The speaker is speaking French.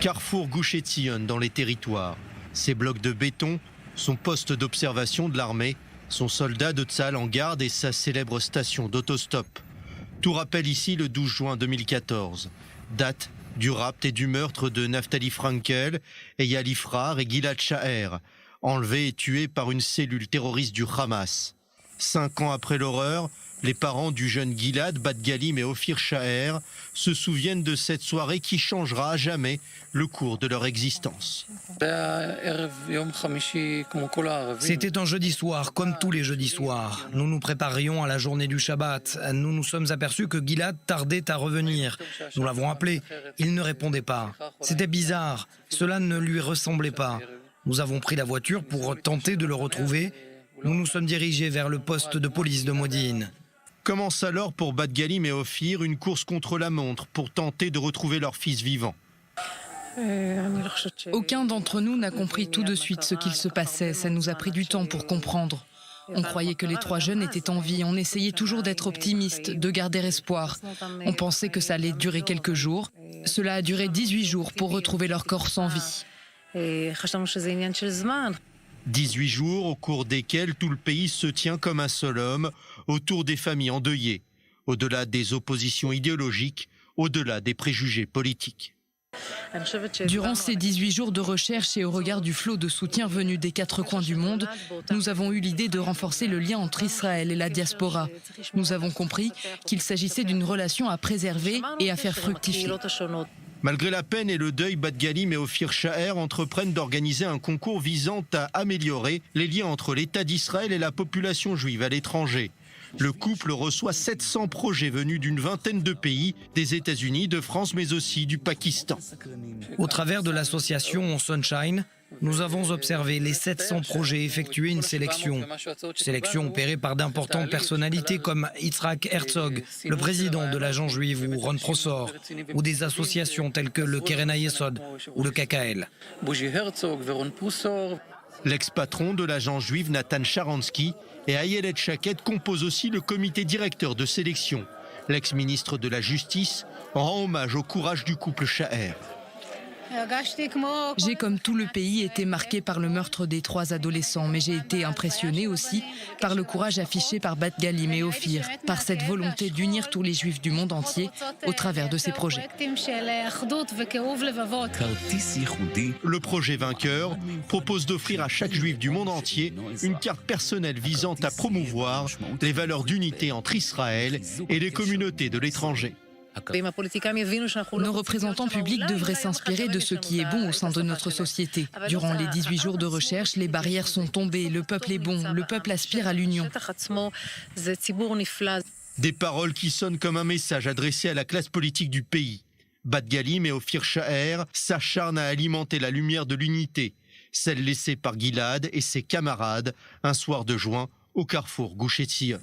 Carrefour Gush Etzion dans les territoires. Ces blocs de béton, son poste d'observation de l'armée, son soldat de Tzal en garde et sa célèbre station d'autostop. Tout rappelle ici le 12 juin 2014, date du rapt et du meurtre de Naftali Frankel, Eyal Ifrar et Gilad Shaher, enlevés et tués par une cellule terroriste du Hamas. 5 ans après l'horreur, les parents du jeune Gilad, Bat Galim et Ophir Shaher se souviennent de cette soirée qui changera à jamais le cours de leur existence. C'était un jeudi soir, comme tous les jeudis soirs. Nous nous préparions à la journée du Shabbat. Nous nous sommes aperçus que Gilad tardait à revenir. Nous l'avons appelé. Il ne répondait pas. C'était bizarre. Cela ne lui ressemblait pas. Nous avons pris la voiture pour tenter de le retrouver. Nous nous sommes dirigés vers le poste de police de Modine. Commence alors pour Bat Galim et Ophir une course contre la montre pour tenter de retrouver leur fils vivant. Aucun d'entre nous n'a compris tout de suite ce qu'il se passait. Ça nous a pris du temps pour comprendre. On croyait que les 3 jeunes étaient en vie. On essayait toujours d'être optimiste, de garder espoir. On pensait que ça allait durer quelques jours. Cela a duré 18 jours pour retrouver leur corps sans vie. 18 jours au cours desquels tout le pays se tient comme un seul homme autour des familles endeuillées, au-delà des oppositions idéologiques, au-delà des préjugés politiques. Durant ces 18 jours de recherche et au regard du flot de soutien venu des 4 coins du monde, nous avons eu l'idée de renforcer le lien entre Israël et la diaspora. Nous avons compris qu'il s'agissait d'une relation à préserver et à faire fructifier. Malgré la peine et le deuil, Bat Galim et Ophir Shaher entreprennent d'organiser un concours visant à améliorer les liens entre l'État d'Israël et la population juive à l'étranger. Le couple reçoit 700 projets venus d'une vingtaine de pays, des États-Unis, de France, mais aussi du Pakistan. Au travers de l'association Sunshine, nous avons observé les 700 projets et effectué une sélection. Sélection opérée par d'importantes personnalités comme Yitzhak Herzog, le président de l'agence juive, ou Ron Prosor, ou des associations telles que le Keren HaYesod ou le KKL. L'ex-patron de l'agence juive Nathan Sharansky et Ayelet Shaked composent aussi le comité directeur de sélection. L'ex-ministre de la Justice rend hommage au courage du couple Shaher. J'ai, comme tout le pays, été marqué par le meurtre des 3 adolescents, mais j'ai été impressionné aussi par le courage affiché par Bat Galim et Ophir, par cette volonté d'unir tous les juifs du monde entier au travers de ces projets. Le projet vainqueur propose d'offrir à chaque juif du monde entier une carte personnelle visant à promouvoir les valeurs d'unité entre Israël et les communautés de l'étranger. Nos représentants publics devraient s'inspirer de ce qui est bon au sein de notre société. Durant les 18 jours de recherche, les barrières sont tombées, le peuple est bon, le peuple aspire à l'union. Des paroles qui sonnent comme un message adressé à la classe politique du pays. Bat Galim et Ophir Shaher s'acharnent à alimenter la lumière de l'unité, celle laissée par Gilad et ses camarades un soir de juin au carrefour Gush Etzion.